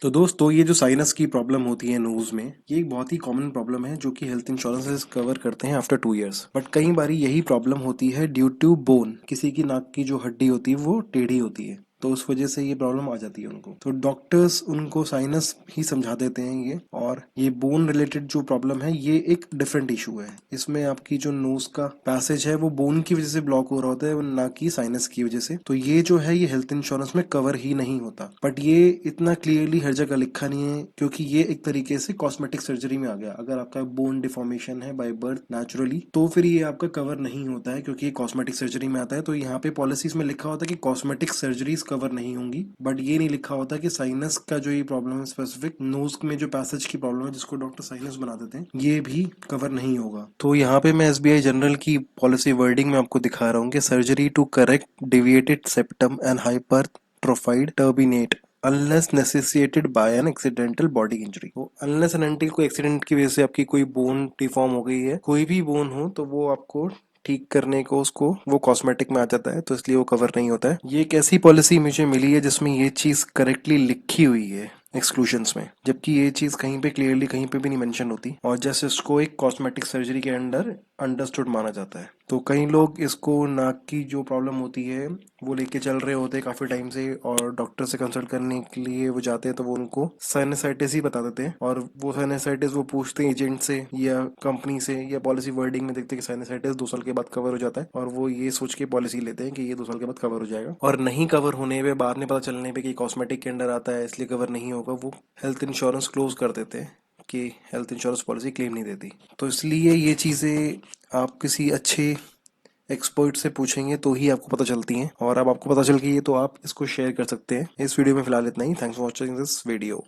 तो दोस्तों ये जो साइनस की प्रॉब्लम होती है नोज में, ये एक बहुत ही कॉमन प्रॉब्लम है जो कि हेल्थ इंश्योरेंसेस कवर करते हैं आफ्टर 2 इयर्स। बट कई बारी यही प्रॉब्लम होती है ड्यू टू बोन, किसी की नाक की जो हड्डी होती है वो टेढ़ी होती है, तो उस वजह से ये प्रॉब्लम आ जाती है उनको। तो डॉक्टर्स उनको साइनस ही समझा देते हैं ये। और ये बोन रिलेटेड जो प्रॉब्लम है ये एक डिफरेंट इशू है। इसमें आपकी जो नोज का पैसेज है वो बोन की वजह से ब्लॉक हो रहा होता है, ना कि साइनस की वजह से। तो ये जो है ये हेल्थ इंश्योरेंस में कवर ही नहीं होता। बट ये इतना क्लियरली हर जगह लिखा नहीं है क्योंकि ये एक तरीके से कॉस्मेटिक सर्जरी में आ गया। अगर आपका बोन डिफॉर्मेशन है बाय बर्थ नेचुरली, तो फिर ये आपका कवर नहीं होता है क्योंकि ये कॉस्मेटिक सर्जरी में आता है। तो यहाँ पे पॉलिसीज में लिखा होता है कि कॉस्मेटिक सर्जरीज कवर नहीं होंगी, बट ये नहीं लिखा होता कि साइनस का जो ये प्रॉब्लम है, स्पेसिफिक नोज में जो पैसेज की प्रॉब्लम है जिसको डॉक्टर साइनस बना देते हैं, ये भी कवर नहीं होगा। तो यहाँ पे मैं एसबीआई जनरल की पॉलिसी वर्डिंग में आपको दिखा रहा हूँ कि surgery to correct deviated septum and hypertrophied turbinate unless necessitated by an accidental body injury. तो अनलेस एंड अनटिल कोई एक्सीडेंट की वजह से आपकी कोई बोन डिफॉर्म हो गई है, कोई भी बोन हो, तो वो आपको ठीक करने को उसको वो कॉस्मेटिक में आ जाता है, तो इसलिए वो कवर नहीं होता है। ये एक ऐसी पॉलिसी मुझे मिली है जिसमें ये चीज करेक्टली लिखी हुई है एक्सक्लूशंस में, जबकि ये चीज कहीं पे क्लियरली कहीं पे भी नहीं मेंशन होती, और जैसे इसको एक कॉस्मेटिक सर्जरी के अंडर अंडरस्टूड माना जाता है। तो कई लोग इसको नाक की जो प्रॉब्लम होती है वो लेके चल रहे होते हैं काफी टाइम से, और डॉक्टर से कंसल्ट करने के लिए वो जाते हैं तो वो उनको साइनसाइटिस ही बता देते हैं। और वो साइनसाइटिस वो पूछते हैं एजेंट से या कंपनी से, या पॉलिसी वर्डिंग में देखते हैं कि साइनसाइटिस 2 साल के बाद कवर हो जाता है, और वो ये सोच के पॉलिसी लेते हैं कि ये 2 साल के बाद कवर हो जाएगा। और नहीं कवर होने पे, बाद में पता चलने पे कि कॉस्मेटिक के अंडर आता है इसलिए कवर नहीं होगा, वो हेल्थ इंश्योरेंस क्लोज कर देते हैं कि हेल्थ इंश्योरेंस पॉलिसी क्लेम नहीं देती। तो इसलिए ये चीज़ें आप किसी अच्छे एक्सपर्ट से पूछेंगे तो ही आपको पता चलती हैं, और अब आपको पता चल गई है तो आप इसको शेयर कर सकते हैं। इस वीडियो में फिलहाल इतना ही। Thanks for watching this video.